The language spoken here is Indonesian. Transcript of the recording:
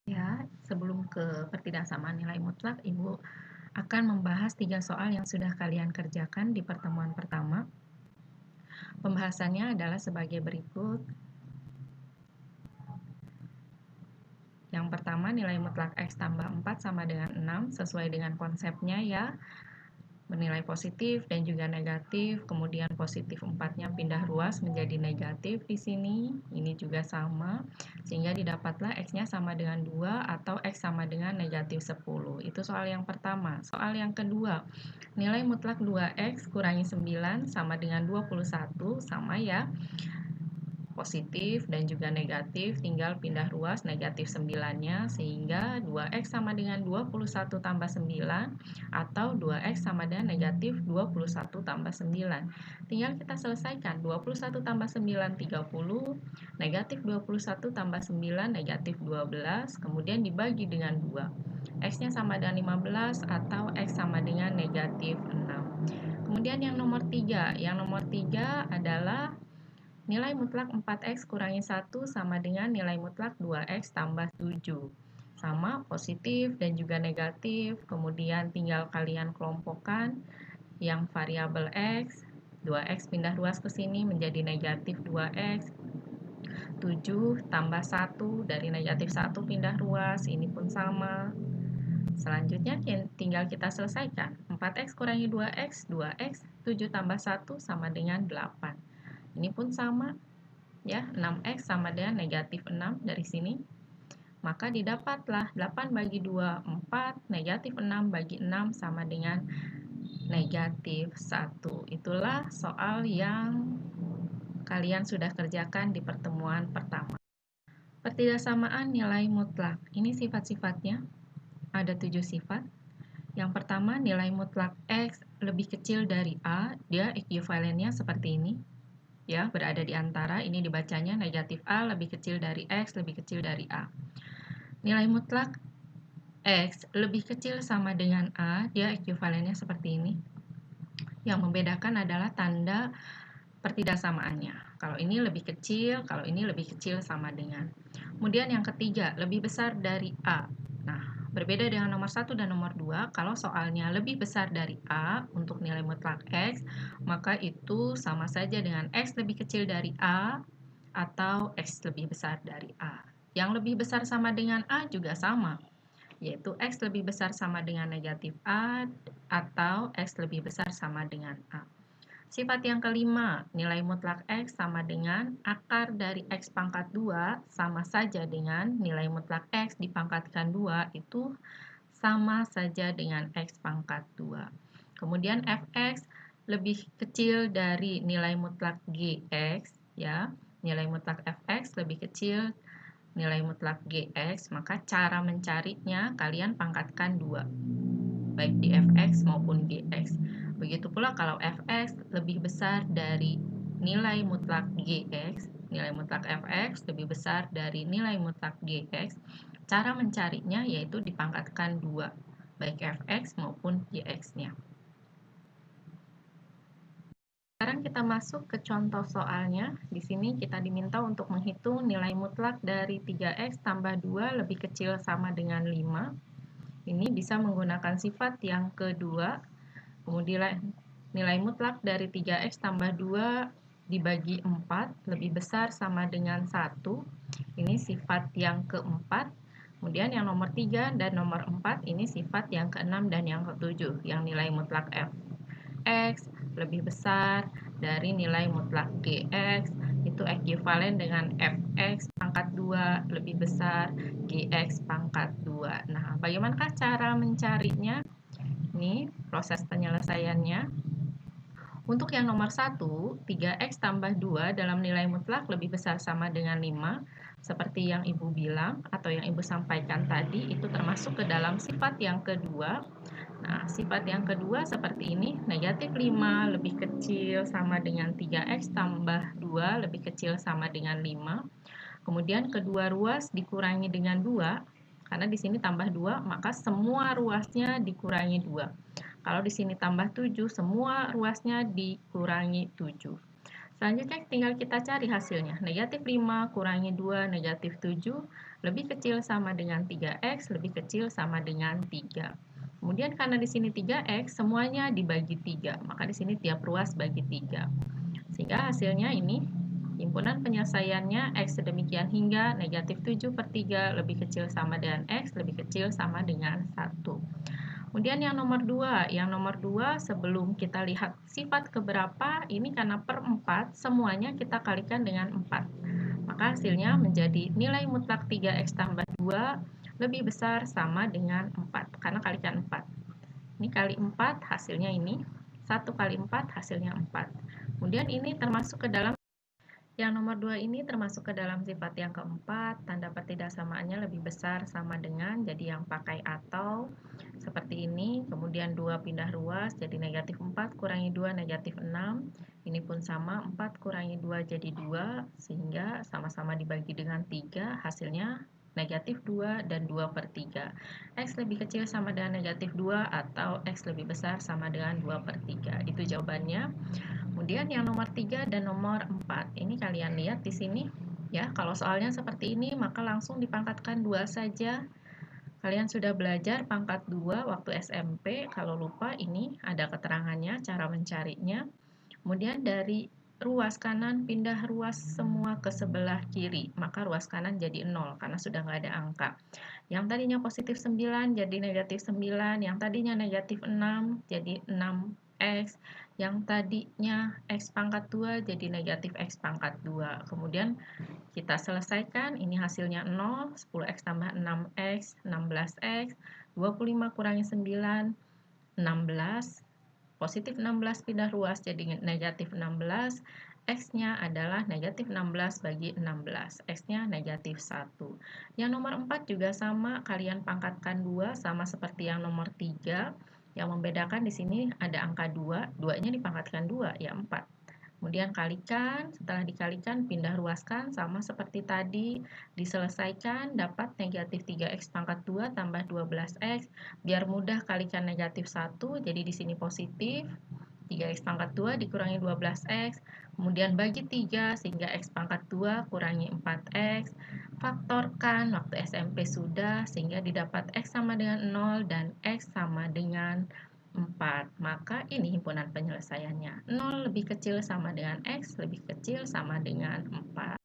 Ya, sebelum ke pertidaksamaan nilai mutlak, Ibu akan membahas 3 soal yang sudah kalian kerjakan di pertemuan pertama. Pembahasannya adalah sebagai berikut. Yang pertama, nilai mutlak X tambah 4 sama dengan 6, sesuai dengan konsepnya ya. Bernilai positif dan juga negatif, kemudian positif 4-nya pindah ruas menjadi negatif di sini. Ini juga sama, sehingga didapatlah X-nya sama dengan 2 atau X sama dengan negatif 10. Itu soal yang pertama. Soal yang kedua, nilai mutlak 2X kurangi 9 sama dengan 21, sama ya. Positif dan juga negatif, tinggal pindah ruas negatif 9-nya, sehingga 2X sama dengan 21 tambah 9 atau 2X sama dengan negatif 21 tambah 9. Tinggal kita selesaikan, 21 tambah 9 30, negatif 21 tambah 9 negatif 12, kemudian dibagi dengan 2. X-nya sama dengan 15 atau X sama dengan negatif 6. Kemudian yang nomor 3, adalah nilai mutlak 4X kurangi 1 sama dengan nilai mutlak 2X tambah 7. Sama, positif dan juga negatif. Kemudian tinggal kalian kelompokkan yang variabel X. 2X pindah ruas ke sini menjadi negatif 2X. 7 tambah 1 dari negatif 1 pindah ruas. Ini pun sama. Selanjutnya tinggal kita selesaikan. 4X kurangi 2X, 2X. 7 tambah 1 sama dengan 8. Ini pun sama. Ya, 6X sama dengan negatif 6 dari sini. Maka didapatlah 8 bagi 2, 4, negatif 6 bagi 6 sama dengan negatif 1. Itulah soal yang kalian sudah kerjakan di pertemuan pertama. Pertidaksamaan nilai mutlak. Ini sifat-sifatnya. Ada 7 sifat. Yang pertama, nilai mutlak X lebih kecil dari A. Dia ekuivalennya seperti ini. Ya, berada di antara, ini dibacanya negatif A lebih kecil dari X lebih kecil dari A. Nilai mutlak X lebih kecil sama dengan A, dia ekuivalennya seperti ini. Yang membedakan adalah tanda pertidaksamaannya. Kalau ini lebih kecil, kalau ini lebih kecil sama dengan. Kemudian yang ketiga, lebih besar dari A. Nah, berbeda dengan nomor 1 dan nomor 2, kalau soalnya lebih besar dari A untuk nilai mutlak X, maka itu sama saja dengan X lebih kecil dari A atau X lebih besar dari A. Yang lebih besar sama dengan A juga sama, yaitu X lebih besar sama dengan negatif A atau X lebih besar sama dengan A. Sifat yang kelima, nilai mutlak X sama dengan akar dari X pangkat 2 sama saja dengan nilai mutlak X dipangkatkan 2 itu sama saja dengan X pangkat 2. Kemudian Fx lebih kecil dari nilai mutlak Gx, ya. Nilai mutlak Fx lebih kecil nilai mutlak Gx, maka cara mencarinya kalian pangkatkan 2, baik di Fx maupun Gx. Begitu pula kalau Fx lebih besar dari nilai mutlak Gx, nilai mutlak Fx lebih besar dari nilai mutlak Gx, cara mencarinya yaitu dipangkatkan 2, baik Fx maupun Gx-nya. Sekarang kita masuk ke contoh soalnya. Di sini kita diminta untuk menghitung nilai mutlak dari 3x tambah 2 lebih kecil sama dengan 5. Ini bisa menggunakan sifat yang kedua. Kemudian nilai mutlak dari 3x tambah 2 dibagi 4 lebih besar sama dengan 1. Ini sifat yang keempat. Kemudian yang nomor 3 dan nomor 4 ini sifat yang ke-6 dan yang ke-7, yang nilai mutlak f. X lebih besar dari nilai mutlak Gx, itu ekuivalen dengan Fx pangkat 2 lebih besar Gx pangkat 2. Nah, bagaimanakah cara mencarinya? Ini proses penyelesaiannya. Untuk yang nomor 1, 3x tambah 2 dalam nilai mutlak lebih besar sama dengan 5. Seperti yang Ibu bilang atau yang Ibu sampaikan tadi, itu termasuk ke dalam sifat yang kedua. Nah, sifat yang kedua seperti ini, negatif 5 lebih kecil sama dengan 3x tambah 2 lebih kecil sama dengan 5. Kemudian kedua ruas dikurangi dengan 2. Karena di sini tambah 2, maka semua ruasnya dikurangi 2. Kalau di sini tambah 7, semua ruasnya dikurangi 7. Selanjutnya tinggal kita cari hasilnya. Negatif 5 kurangi 2 negatif 7 lebih kecil sama dengan 3x lebih kecil sama dengan 3. Kemudian karena di sini 3x semuanya dibagi 3, maka di sini tiap ruas bagi 3. Sehingga hasilnya ini himpunan penyelesaiannya x sedemikian hingga negatif 7 per 3 lebih kecil sama dengan x lebih kecil sama dengan 1. Kemudian yang nomor 2 sebelum kita lihat sifat keberapa, ini karena per 4 semuanya kita kalikan dengan 4. Maka hasilnya menjadi nilai mutlak 3x tambah 2 lebih besar sama dengan 4 karena kalikan 4. Ini kali 4 hasilnya ini, 1 kali 4 hasilnya 4. Kemudian ini termasuk ke dalam yang nomor 2 ini termasuk ke dalam sifat yang keempat, tanda pertidaksamaannya lebih besar sama dengan, jadi yang pakai atau seperti ini, kemudian 2 pindah ruas jadi negatif 4 kurangi 2 negatif 6, ini pun sama 4 kurangi 2 jadi 2, sehingga sama-sama dibagi dengan 3, hasilnya negatif 2 dan 2 per 3. X lebih kecil sama dengan negatif 2 atau X lebih besar sama dengan 2 per 3. Itu jawabannya. Kemudian yang nomor 3 dan nomor 4. Ini kalian lihat di sini ya. Kalau soalnya seperti ini maka langsung dipangkatkan 2 saja. Kalian sudah belajar pangkat 2 waktu SMP. Kalau lupa ini ada keterangannya cara mencarinya. Kemudian dari ruas kanan pindah ruas semua ke sebelah kiri. Maka ruas kanan jadi 0 karena sudah nggak ada angka. Yang tadinya positif 9 jadi negatif 9. Yang tadinya negatif 6 jadi 6x. Yang tadinya x pangkat 2 jadi negatif x pangkat 2. Kemudian kita selesaikan, ini hasilnya 0, 10x tambah 6x, 16x, 25 kurangi 9, 16, positif 16 pindah ruas jadi negatif 16, x-nya adalah negatif 16 bagi 16, x-nya negatif 1. Yang nomor 4 juga sama, kalian pangkatkan 2 sama seperti yang nomor 3. Yang membedakan di sini ada angka 2, 2-nya dipangkatkan 2, ya 4. Kemudian kalikan, setelah dikalikan pindah ruaskan sama seperti tadi, diselesaikan dapat negatif 3x pangkat 2 tambah 12x, biar mudah kalikan negatif 1, jadi di sini positif, 3x pangkat 2 dikurangi 12x, kemudian bagi 3 sehingga x pangkat 2 kurangi 4x, faktorkan waktu SMP sudah sehingga didapat x sama dengan 0 dan x sama dengan 4. Maka ini himpunan penyelesaiannya. 0 lebih kecil sama dengan x lebih kecil sama dengan 4.